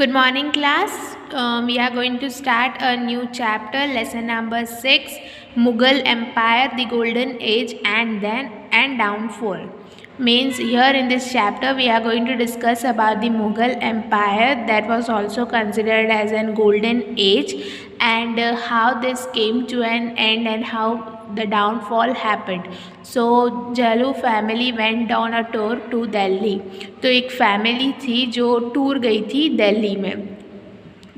Good morning, class. We are going to start a new chapter, lesson number 6, Mughal Empire, the Golden Age, and downfall. Means here in this chapter we are going to discuss about the Mughal Empire that was also considered as an golden age, and how this came to an end and how the downfall happened. So Jalu family went on a tour to Delhi. तो एक family थी जो tour गई थी दिल्ली में,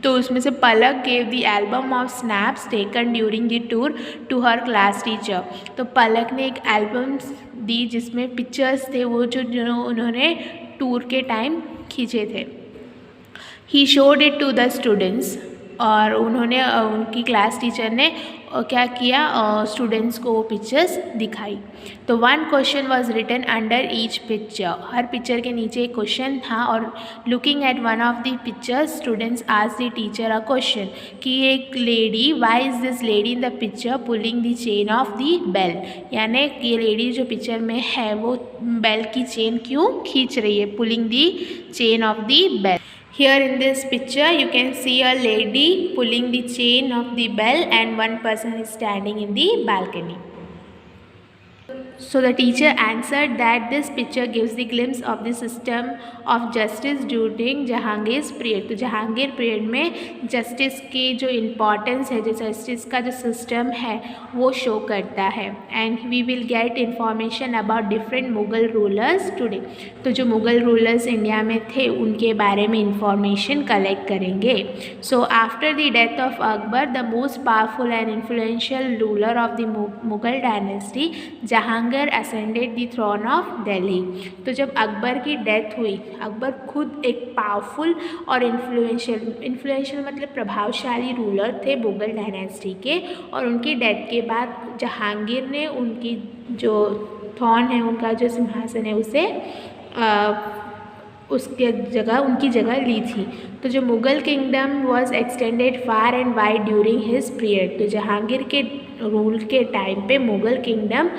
तो उसमें से Palak gave the album of snaps taken during the tour to her class teacher. तो पलक ने एक एल्बम दी जिसमें पिक्चर्स थे वो जो उन्होंने टूर के टाइम खींचे थे। He showed it to the students, और उन्होंने उनकी क्लास टीचर ने क्या किया, स्टूडेंट्स को वो पिक्चर्स दिखाई। तो one question was written under each picture, हर पिक्चर के नीचे एक क्वेश्चन था, और looking at one of the pictures students asked the teacher a question कि एक lady, why is this lady in the picture pulling the chain of the bell, यानी ये लेडी जो पिक्चर में है वो बेल की चेन क्यों खींच रही है, pulling the chain of the bell. Here in this picture you can see a lady pulling the chain of the bell and one person is standing in the balcony. So the teacher answered that this picture gives the glimpse of the system of justice during Jahangir's period. तो Jahangir period में justice की जो importance है, जो justice का जो system है वो शो करता है। And we will get information about different Mughal rulers today. तो जो मुग़ल रूलर्स इंडिया में थे उनके बारे में इंफॉर्मेशन कलेक्ट करेंगे। So after the death of Akbar, the most powerful and influential ruler of the Mughal dynasty, Jahangir ascended the throne of Delhi. तो जब अकबर की डेथ हुई, अकबर खुद एक पावरफुल और इन्फ्लुएंशियल मतलब प्रभावशाली रूलर थे मुग़ल डायनेस्टी के, और उनकी डेथ के बाद जहांगीर ने उनकी जो थ्रोन है, उनका जो सिंहासन है, उसे उसके जगह उनकी जगह ली थी। तो जो Mughal kingdom was extended far and wide during his period, तो जहांगीर के रूल के टाइम पे मुग़ल किंगडम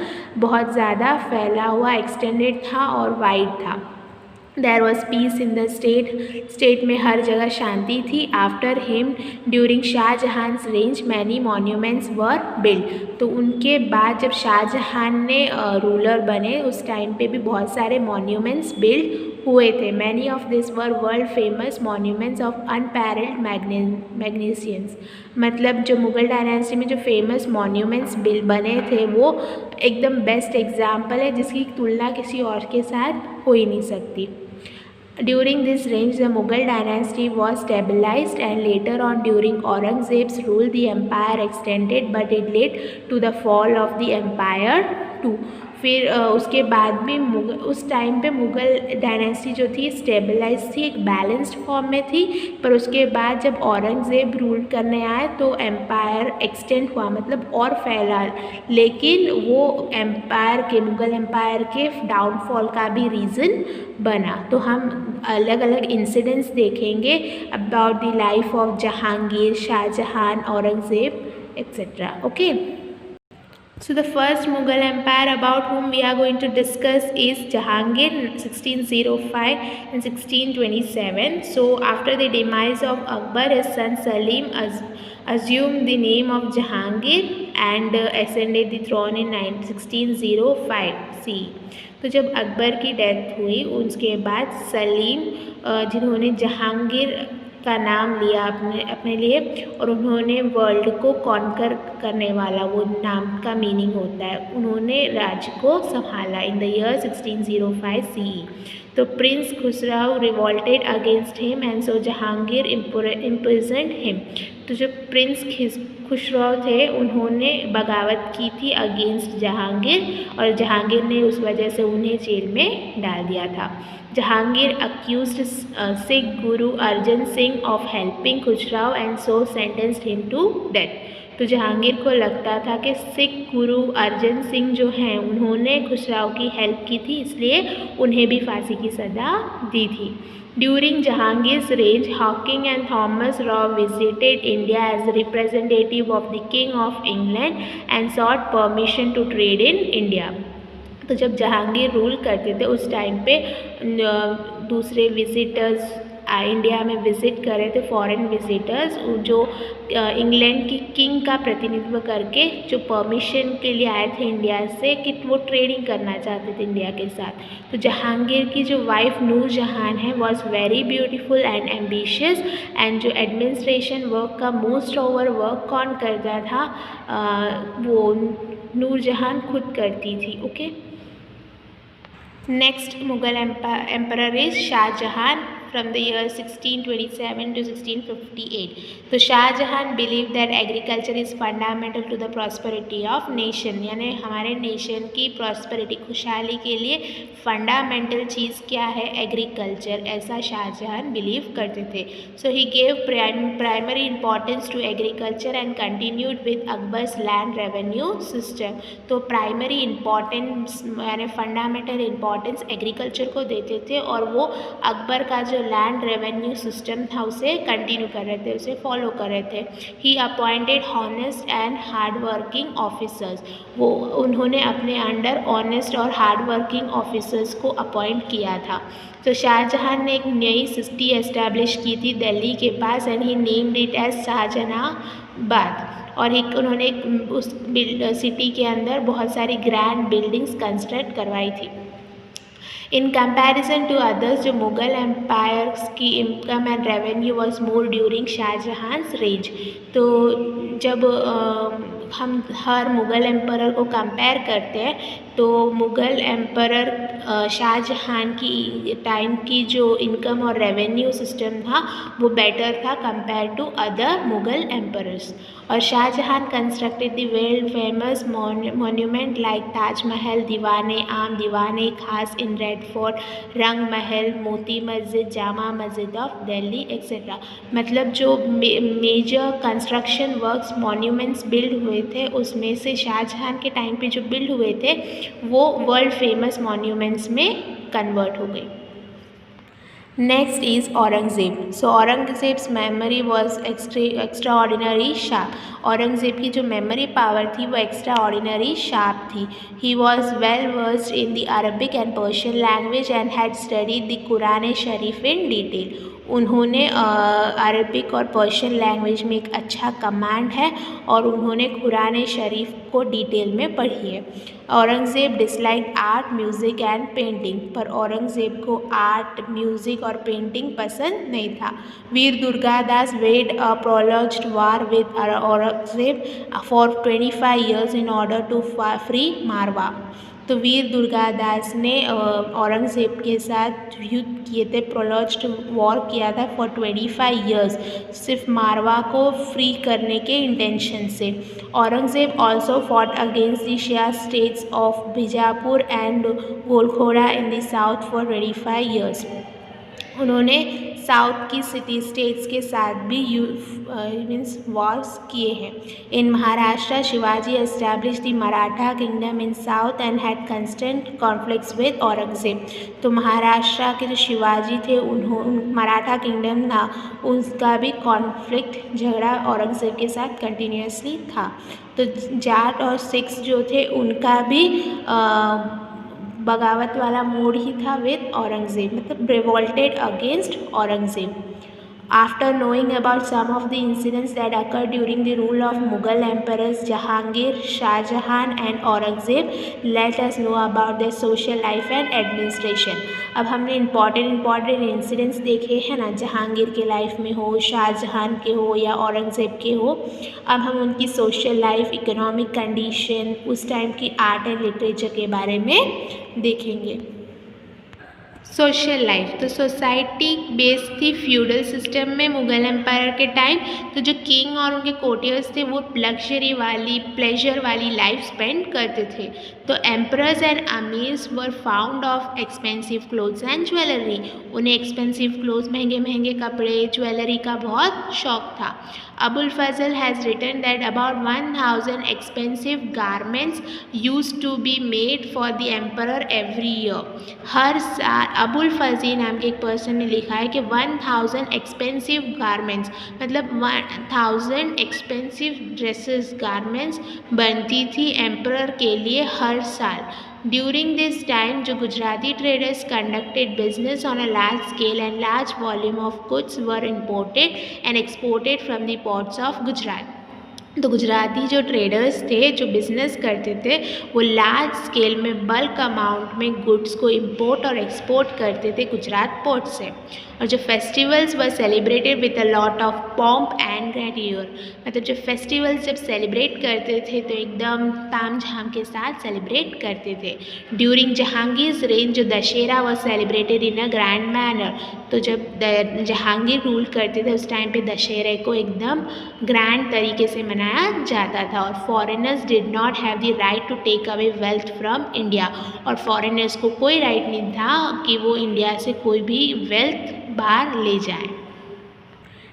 बहुत ज़्यादा फैला हुआ, एक्सटेंडेड था और वाइड था। There was peace in the state में हर जगह शांति थी। आफ्टर हिम ड्यूरिंग शाहजहान्स रेंज मैनी मॉन्यूमेंट्स वर बिल्ड, तो उनके बाद जब शाहजहां ने रूलर बने उस टाइम पे भी बहुत सारे मॉन्यूमेंट्स बिल्ड हुए थे। Many of this were world famous monuments of unparalleled magnificence, मतलब जो मुग़ल डायनेस्टी में जो फेमस मॉन्यूमेंट्स बिल्ड बने थे वो एकदम बेस्ट एग्जाम्पल है जिसकी तुलना किसी और के साथ हो ही नहीं सकती। During this reign, the Mughal dynasty was stabilized, and later on during Aurangzeb's rule, the empire extended, but it led to the fall of the empire too. फिर उसके बाद भी उस टाइम पे मुग़ल डायनेस्टी जो थी स्टेबलाइज थी, एक बैलेंस्ड फॉर्म में थी, पर उसके बाद जब औरंगज़ेब रूल करने आए तो एम्पायर एक्सटेंड हुआ, मतलब और फैला, लेकिन वो एम्पायर के मुग़ल एम्पायर के डाउनफॉल का भी रीज़न बना। तो हम अलग अलग इंसिडेंट्स देखेंगे about the life of Jahangir, Shahjahan, Aurangzeb etcetera. Okay, so the first Mughal empire about whom we are going to discuss is Jahangir, 1605 and 1627. So after the demise of Akbar, his son Salim assumed the name of Jahangir and ascended the throne in 1605 C. तो जब अकबर की death हुई उसके बाद सलीम, जिन्होंने जहांगीर का नाम लिया अपने लिए, और उन्होंने वर्ल्ड को कॉन्कर करने वाला वो नाम का मीनिंग होता है, उन्होंने राज्य को संभाला इन द ईयर 1605 CE। तो prince Khusrau revolted against him and so Jahangir imprisoned him. तो जो प्रिंस खुसराव थे उन्होंने बगावत की थी अगेंस्ट जहांगीर, और जहांगीर ने उस वजह से उन्हें जेल में डाल दिया था। Jahangir accused Sikh Guru Arjan Singh of helping खुसराव and so sentenced him to death। तो जहांगीर को लगता था कि सिख गुरु अर्जन सिंह जो हैं उन्होंने खुसराव की हेल्प की थी, इसलिए उन्हें भी फांसी की सज़ा दी थी। During Jahangir's reign, Hawking and Thomas Raw visited India as representative of the King of England and sought permission to trade in India। तो जब जहांगीर रूल करते थे उस टाइम पे दूसरे विजिटर्स इंडिया में विज़िट कर रहे थे फॉरेन विजिटर्स, जो इंग्लैंड की किंग का प्रतिनिधित्व करके जो परमिशन के लिए आए थे इंडिया से कि वो ट्रेडिंग करना चाहते थे इंडिया के साथ। तो जहांगीर की जो वाइफ नूरजहान है was very beautiful and ambitious, and जो एडमिनिस्ट्रेशन वर्क का मोस्ट ओवर वर्क कौन करता था, वो नूरजहान खुद करती थी। Okay, next Mughal emperor is Shahjahan from the year 1627 to 1658. तो Shahjahan believe that agriculture is fundamental to the prosperity of nation, यानी हमारे नेशन की प्रॉस्पेरिटी खुशहाली के लिए फंडामेंटल चीज़ क्या है, एग्रीकल्चर, ऐसा शाहजहान बिलीव करते थे। So he gave primary importance to agriculture and continued with Akbar's land revenue system. तो प्राइमरी इंपॉर्टेंस यानी फंडामेंटल इंपॉर्टेंस एग्रीकल्चर को देते थे, और वो अकबर का जो लैंड रेवेन्यू सिस्टम था उसे कंटिन्यू कर रहे थे, उसे फॉलो कर रहे थे। ही appointed honest and hard working officers, वो उन्होंने अपने अंडर ऑनेस्ट और हार्ड वर्किंग ऑफिसर्स को अपॉइंट किया था। तो शाहजहां ने एक नई सिटी एस्टैब्लिश की थी दिल्ली के पास, and he named it as Shahjahanabad, और एक उन्होंने उस सिटी के अंदर बहुत सारी ग्रैंड बिल्डिंग्स कंस्ट्रक्ट करवाई थी। इन कंपैरिजन टू अदर्स, जो मुग़ल एम्पायर्स की income and revenue was more during Shahjahan's रेंज। तो जब हम हर मुग़ल एम्परर को कंपेयर करते हैं तो मुग़ल एम्परर शाहजहां की टाइम की जो इनकम और रेवेन्यू सिस्टम था वो बेटर था compare to other Mughal emperors. और Shahjahan constructed the world famous monument like Taj Mahal, Diwane Aam, दीवाने खास इन रेड फोर्ट, रंग महल, मोती मस्जिद, जामा मस्जिद ऑफ दिल्ली एक्सेट्रा। मतलब जो major construction works monuments build हुए थे उसमें से शाहजहां के टाइम पे जो बिल्ड हुए थे वो वर्ल्ड फेमस मॉन्यूमेंट्स में कन्वर्ट हो गई। Next is Aurangzeb. So Aurangzeb's memory was extraordinary sharp. Aurangzeb की जो मेमोरी पावर थी वो एक्स्ट्रा ऑर्डिनरी शार्प थी। He was well versed in the Arabic and Persian language and had studied the Quran Sharif in detail. उन्होंने Arabic और Persian language में एक अच्छा कमांड है और उन्होंने कुरान शरीफ को डिटेल में पढ़ी है। Aurangzeb dislike art, music and painting, पर औरंगज़ेब को आर्ट, म्यूज़िक और पेंटिंग पसंद नहीं था। Veer Durgadas waged a prolonged war with Aurangzeb for 25 years in order to free Marwar. तो वीर दुर्गादास ने औरंगज़ेब के साथ युद्ध किए थे, प्रोलॉन्ग्ड वॉर किया था फॉर 25 years, सिर्फ मारवा को फ्री करने के इंटेंशन से। Aurangzeb also fought against the Shia states of Bijapur and Golconda in the south for 25 years। उन्होंने साउथ की सिटी स्टेट्स के साथ भी मीन्स वॉर्स किए हैं। In Maharashtra Shivaji establish the Maratha kingdom in south and had constant conflicts with Aurangzeb. तो महाराष्ट्र के जो शिवाजी थे मराठा किंगडम था उसका भी कॉन्फ्लिक्ट झगड़ा औरंगज़ेब के साथ कंटिन्यूसली था। तो जाट और सिख्स जो थे उनका भी बगावत वाला मूड ही था विद औरंगज़ेब, मतलब revolted against Aurangzeb. After knowing about some of the incidents that occurred during the rule of Mughal emperors Jahangir, Shahjahan and Aurangzeb, let us know about their social life and administration। अब हमने important incidents देखे हैं ना, जहांगीर के life में हो, शाहजहां के हो या औरंगज़ेब के हो। अब हम उनकी सोशल लाइफ, इकोनॉमिक कंडीशन, उस टाइम की आर्ट एंड लिटरेचर के बारे में देखेंगे। सोशल लाइफ, तो सोसाइटी बेस्ड थी फ्यूडल सिस्टम में मुग़ल एम्पायर के टाइम। तो जो किंग और उनके कोर्टियर्स थे वो लग्जरी वाली, प्लेजर वाली लाइफ स्पेंड करते थे। तो emperors and amirs were found of expensive clothes and jewellery. उन्हें एक्सपेंसिव क्लोथ्स, महंगे महंगे कपड़े, ज्वेलरी का बहुत शौक था। Abul Fazal has written that about 1000 expensive garments used to be made for the emperor every year. हर साल अबुल फज़ल नाम के एक पर्सन ने लिखा है कि 1000 एक्सपेंसिव गारमेंट्स, मतलब 1000 एक्सपेंसिव ड्रेसेस, गारमेंट्स बनती थी एम्परर के लिए हर साल। ड्यूरिंग दिस टाइम जो Gujarati traders conducted business on a large scale and large volume of goods were imported and exported from the ports of Gujarat. तो गुजराती जो ट्रेडर्स थे जो बिज़नेस करते थे वो लार्ज स्केल में बल्क अमाउंट में गुड्स को इंपोर्ट और एक्सपोर्ट करते थे गुजरात पोर्ट से। और जो festivals were celebrated with a lot of pomp and grandeur, मतलब जो फेस्टिवल्स जब सेलिब्रेट करते थे तो एकदम ताम झाम के साथ सेलिब्रेट करते थे। ड्यूरिंग जहांगीर्स रेन जो Dussehra was celebrated in a grand manner, तो जब जहांगीर रूल करते थे उस टाइम पे दशहरे को एकदम ग्रैंड तरीके से मनाया जाता था। और foreigners did not have the right to take away wealth from India, और फॉरेनर्स को कोई राइट नहीं था कि वो इंडिया से कोई भी वेल्थ बाहर ले जाए।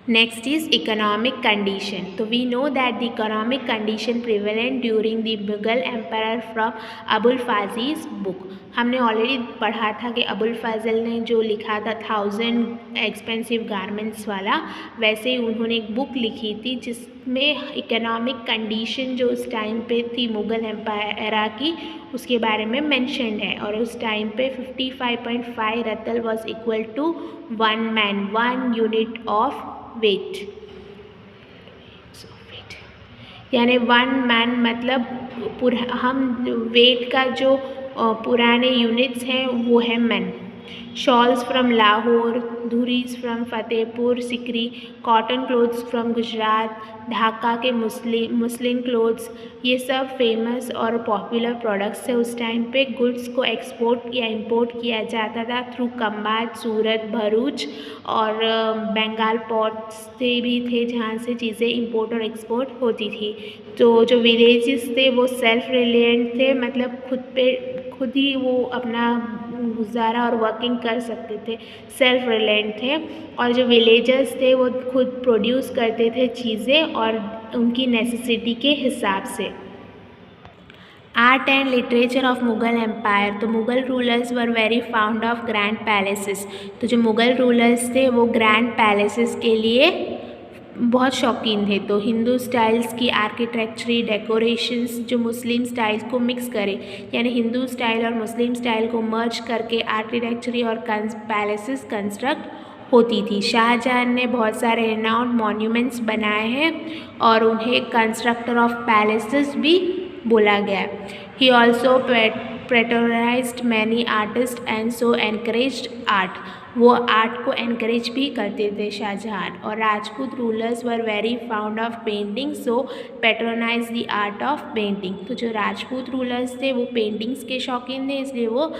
Next is economic condition. So we know that the economic condition prevalent during the Mughal Empire from Abul Fazl's book. हमने ऑलरेडी पढ़ा था कि अबुल फजल ने जो लिखा था 1000 एक्सपेंसिव गारमेंट्स वाला, वैसे ही उन्होंने एक बुक लिखी थी जिसमें इकोनॉमिक कंडीशन जो उस टाइम पे थी मुग़ल एम्पायर की उसके बारे में मेंशन है। और उस टाइम पे 55.5 रतल वॉज इक्वल टू 1 मैन 1 यूनिट ऑफ वेट, यानी 1 मैन मतलब हम वेट का जो पुराने यूनिट्स हैं वो है मैन। Shawls from Lahore, dhurries from Fatehpur Sikri, cotton clothes from Gujarat, Dhaka के मुस्लिम क्लोथ्स, ये सब फेमस और पॉपुलर प्रोडक्ट्स थे। उस टाइम पे गुड्स को एक्सपोर्ट या इंपोर्ट किया जाता था थ्रू खंभात, सूरत, भरूच और बंगाल पोर्ट्स से भी थे जहाँ से चीज़ें इंपोर्ट और एक्सपोर्ट होती थी। तो जो विलेजेस थे वो सेल्फ रिलायंट थे, मतलब खुद ही वो अपना गुजारा और वर्किंग कर सकते थे, सेल्फ रिलायंट थे। और जो विलेजर्स थे वो खुद प्रोड्यूस करते थे चीज़ें और उनकी नेसेसिटी के हिसाब से। Art and literature of Mughal empire, तो Mughal rulers were very found of grand palaces. तो जो मुग़ल रूलर्स थे वो ग्रैंड पैलेसेस के लिए बहुत शौकीन थे। तो हिंदू स्टाइल्स की आर्किटेक्चरी डेकोरेशंस जो मुस्लिम स्टाइल को मिक्स करे, यानी हिंदू स्टाइल और मुस्लिम स्टाइल को मर्ज करके आर्किटेक्चरी और पैलेसेस कंस्ट्रक्ट होती थी। शाहजहां ने बहुत सारे रिनाउंड मॉन्यूमेंट्स बनाए हैं और उन्हें कंस्ट्रक्टर ऑफ पैलेसेस भी बोला गया। He also patronised many artist and so encouraged art, वो आर्ट को एनकरेज भी करते थे शाहजहां। और Rajput rulers were very found of painting so patronise the art of painting, तो जो राजपूत रूलर्स थे वो पेंटिंग्स के शौकीन थे, इसलिए वो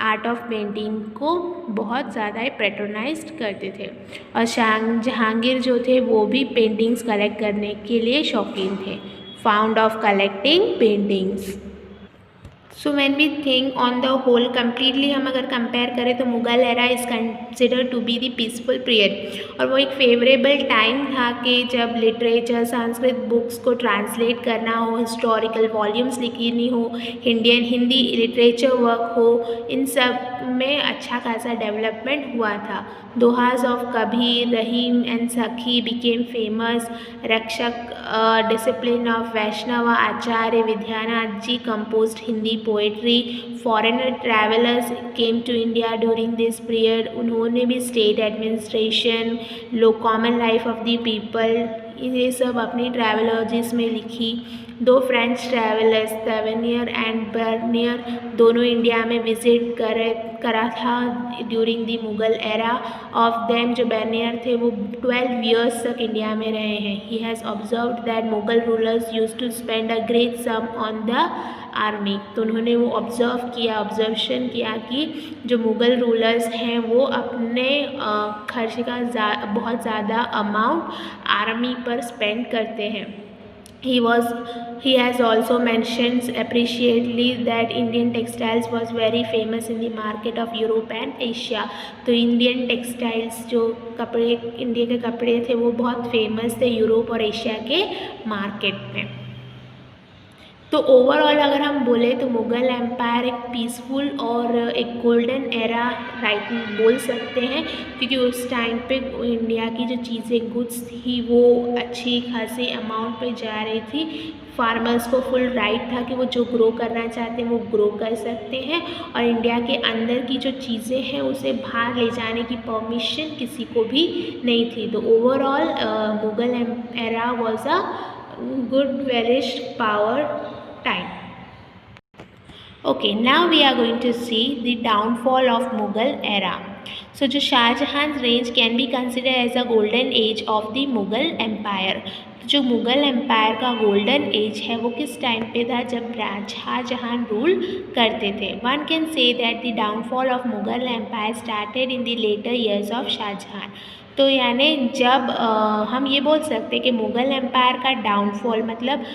आर्ट ऑफ पेंटिंग को बहुत ज़्यादा ही पैट्रोनाइज करते थे। और जहांगीर जो थे वो भी पेंटिंग्स कलेक्ट करने के लिए शौकीन थे, fond of collecting paintings. So when we think on the whole completely हम अगर कंपेयर करें तो Mughal era is consider to be the peaceful period, और वो एक फेवरेबल टाइम था कि जब लिटरेचर संस्कृत बुक्स को ट्रांसलेट करना हो, हिस्टोरिकल वॉल्यूम्स लिखनी हो, हिंदी लिटरेचर वर्क हो, इन सब में अच्छा खासा डेवलपमेंट हुआ था। Dohas of Kabir, Rahim and Sakhi became famous, रक्षक disciple of Vaishnav Acharya Vidyanath ji composed Hindi poetry, foreigner travellers came to India during this period, उन्होंने भी state administration, low common life of the people, ये सब अपनी ट्रैवलॉजीज में लिखी। दो French travellers Tavernier and Bernier दोनों इंडिया में विजिट करा था during the Mughal era. Of them जो बर्नियर थे वो 12 ईयर्स तक इंडिया में रहे हैं। He has observed that Mughal rulers used to spend a great sum on the army, तो उन्होंने वो ऑब्जर्वेशन किया कि जो मुग़ल रूलर्स हैं वो अपने खर्च का बहुत ज़्यादा अमाउंट आर्मी पर स्पेंड करते हैं। He has also mentioned appreciably that Indian textiles was very famous in the market of Europe and Asia। तो इंडियन टेक्सटाइल्स जो कपड़े इंडिया के कपड़े थे वो बहुत फेमस थे यूरोप और एशिया के मार्केट में। तो ओवरऑल अगर हम बोले तो मुग़ल एम्पायर एक पीसफुल और एक गोल्डन एरा राइट बोल सकते हैं, क्योंकि उस टाइम पे इंडिया की जो चीज़ें गुड्स थी वो अच्छी खासी अमाउंट पे जा रही थी। फार्मर्स को फुल राइट था कि वो जो ग्रो करना चाहते हैं वो ग्रो कर सकते हैं, और इंडिया के अंदर की जो चीज़ें हैं उसे बाहर ले जाने की परमिशन किसी को भी नहीं थी। तो overall Mughal era was a good Welsh power time. Okay, now we are going to see the downfall of Mughal era. So जो शाहजहां रेंज can be consider as a golden age of the Mughal empire. जो Mughal empire का golden age है वो किस time पे था, जब शाहजहां रूल करते थे। One can say that the downfall of Mughal empire started in the later years of Shahjahan. तो यानी जब हम ये बोल सकते हैं कि मुग़ल एम्पायर का डाउनफॉल मतलब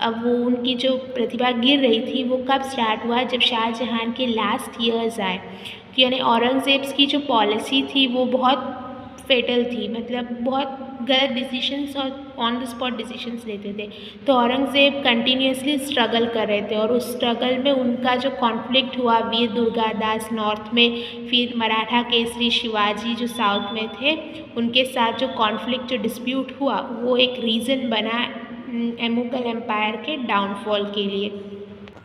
अब वो उनकी जो प्रतिभा गिर रही थी वो कब स्टार्ट हुआ, जब शाहजहां के लास्ट ईयर्स आए। तो यानी औरंगज़ेब की जो पॉलिसी थी वो बहुत फेटल थी, मतलब बहुत गलत डिसीशंस और ऑन द स्पॉट डिसीशंस लेते थे। तो औरंगज़ेब कंटिन्यूसली स्ट्रगल कर रहे थे, और उस स्ट्रगल में उनका जो कॉन्फ्लिक्ट हुआ वीर दुर्गादास नॉर्थ में, फिर मराठा केसरी शिवाजी जो साउथ में थे उनके साथ जो कॉन्फ्लिक्ट जो डिस्प्यूट हुआ वो एक रीज़न बना मुग़ल एम्पायर के डाउनफॉल के लिए।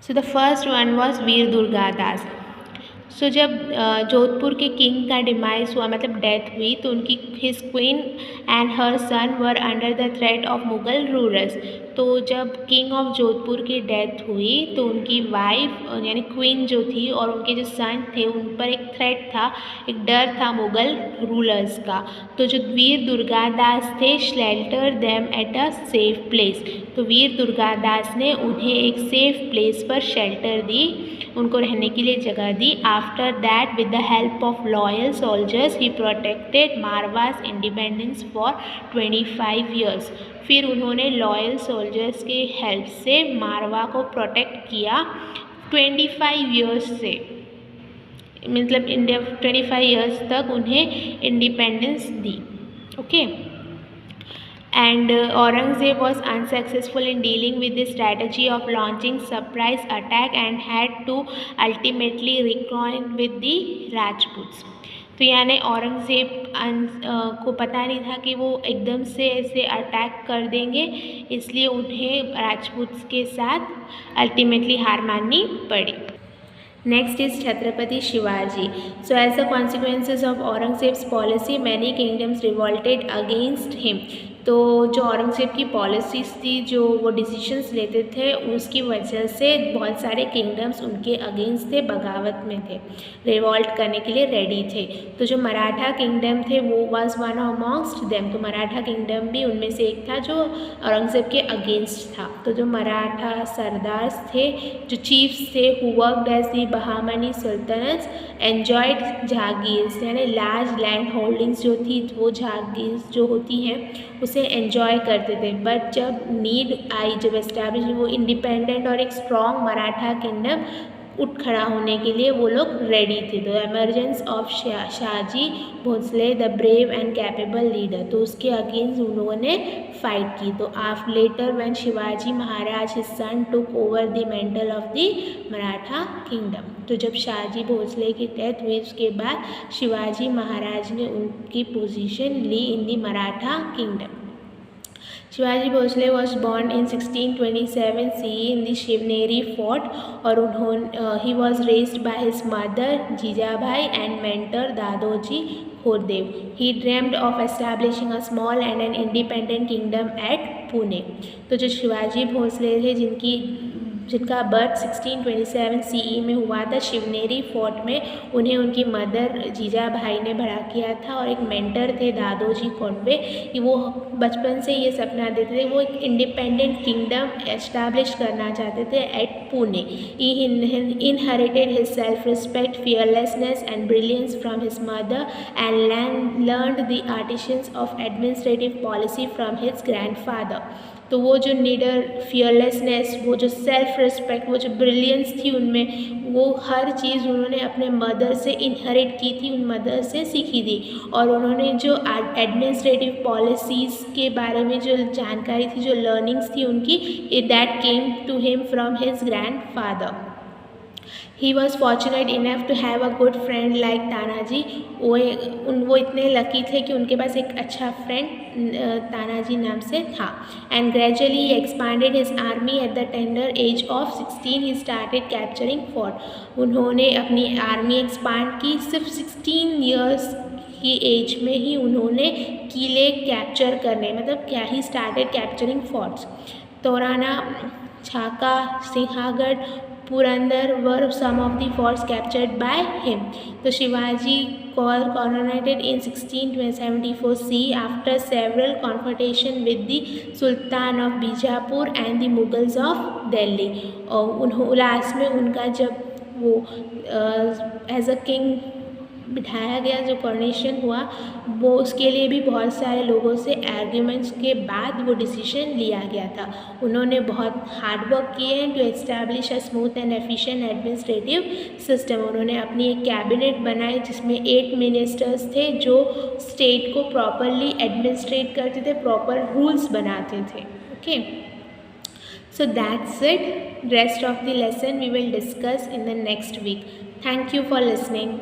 So the first one was Veer Durgadas. So जब जोधपुर के किंग का डिमाइस हुआ मतलब डेथ हुई, तो उनकी his queen and her son were under the threat of Mughal rulers. तो जब किंग ऑफ जोधपुर की डेथ हुई तो उनकी वाइफ यानी क्वीन जो थी और उनके जो सन थे उन पर एक थ्रेट था, एक डर था मुग़ल रूलर्स का। तो जो वीर दुर्गादास थे shelter them at a safe place. तो वीर दुर्गादास ने उन्हें एक सेफ प्लेस पर शेल्टर दी, उनको रहने के लिए जगह दी। After that with the help of loyal soldiers he protected Marwar's independence for 25 years. फिर उन्होंने लॉयल सोल्जर्स के हेल्प से मारवा को प्रोटेक्ट किया 25 ईयर्स से, मतलब इंडिया 25 ईयर्स तक उन्हें independence the. Okay and Aurangzeb was unsuccessful in dealing with the strategy of launching surprise attack and had to ultimately reconcile with the Rajputs। तो यानी औरंगज़ेब को पता नहीं था कि वो एकदम से ऐसे अटैक कर देंगे, इसलिए उन्हें राजपूत्स के साथ अल्टीमेटली हार माननी पड़ी। Next is Chhatrapati Shivaji. So as a consequences of Aurangzeb's policy, many kingdoms revolted against him. तो जो औरंगज़ेब की पॉलिसीज़ थी, जो वो डिसीजंस लेते थे, उसकी वजह से बहुत सारे किंगडम्स उनके अगेंस्ट थे, बगावत में थे, रिवॉल्ट करने के लिए रेडी थे। तो जो मराठा किंगडम थे वो वाज वन अमॉन्ग्स्ट देम। तो मराठा किंगडम भी उनमें से एक था जो औरंगज़ेब के अगेंस्ट था। तो जो मराठा सरदार्स थे, जो चीफ्स थे, who worked as the Bahmani sultans enjoyed jagirs, यानी लार्ज लैंड होल्डिंग्स जो थी वो जागीर्स जो होती हैं उसे एन्जॉय करते थे। बट जब नीड आई, जब एस्टैब्लिश वो इंडिपेंडेंट और एक स्ट्रॉन्ग मराठा किंगडम उठ खड़ा होने के लिए वो लोग रेडी थे। तो emergence of Shahji Bhonsle the brave and capable leader, तो उसके अगेंस्ट उन लोगों ने फाइट की। तो after later when Shivaji Maharaj his son took over the mantle of the Maratha kingdom. तो जब शाहजी भोंसले की डेथ हुई उसके बाद शिवाजी महाराज ने उनकी पोजीशन ली in the Maratha kingdom. Shivaji Bhosale was born in 1627 CE in the Shivneri fort, और he was raised by his mother Jijabai and mentor Dadoji Khordev. He dreamed of establishing a small and an independent kingdom at Pune. तो जो शिवाजी भोसले थे जिनका बर्थ 1627 CE में हुआ था Shivneri fort में, उन्हें उनकी मदर जीजाभाई ने बड़ा किया था, और एक मेंटर थे दादोजी कोंडवे। वो बचपन से ये सपना देखते थे, वो एक इंडिपेंडेंट किंगडम एस्टैब्लिश करना चाहते थे at Pune. He inherited his self-respect, fearlessness and brilliance from his mother and learned the artisans of administrative policy from his grandfather. तो वो जो निडर, फियरलेसनेस, वो जो सेल्फ रिस्पेक्ट, वो जो ब्रिलियंस थी उनमें, वो हर चीज़ उन्होंने अपने मदर से इनहेरिट की थी, उन मदर से सीखी थी. और उन्होंने जो एडमिनिस्ट्रेटिव पॉलिसीज़ के बारे में जो जानकारी थी, जो लर्निंग्स थी उनकी, that came to him from his grandfather. He was fortunate enough to have a good friend like Tanaji. वो इतने लकी थे कि उनके पास एक अच्छा फ्रेंड तानाजी नाम से था. And gradually he expanded his army. At the tender as of 16 he started capturing fort. उन्होंने अपनी आर्मी एक्सपांड की. सिर्फ 16 ईयर्स की एज में ही उन्होंने किले कैप्चर करने, मतलब क्या ही स्टार्टेड कैप्चरिंग फोर्ट्स. तोराना, छाका, सिंहागढ़, Purandar were some of the forts captured by him. तो Shivaji coronated in 1674 C after several confrontation with the Sultan of Bijapur and the Mughals of Delhi. और लास्ट में उनका जब वो एज अ किंग बिठाया गया, जो कॉरोनेशन हुआ, वो उसके लिए भी बहुत सारे लोगों से आर्ग्यूमेंट्स के बाद वो डिसीजन लिया गया था. उन्होंने बहुत हार्ड वर्क किए हैं to establish a smooth and efficient administrative system. उन्होंने अपनी एक कैबिनेट बनाई जिसमें 8 मिनिस्टर्स थे जो स्टेट को प्रॉपरली एडमिनिस्ट्रेट करते थे, प्रॉपर रूल्स बनाते थे. Okay, so that's it. Rest of the lesson we will discuss in the next week. Thank you for listening.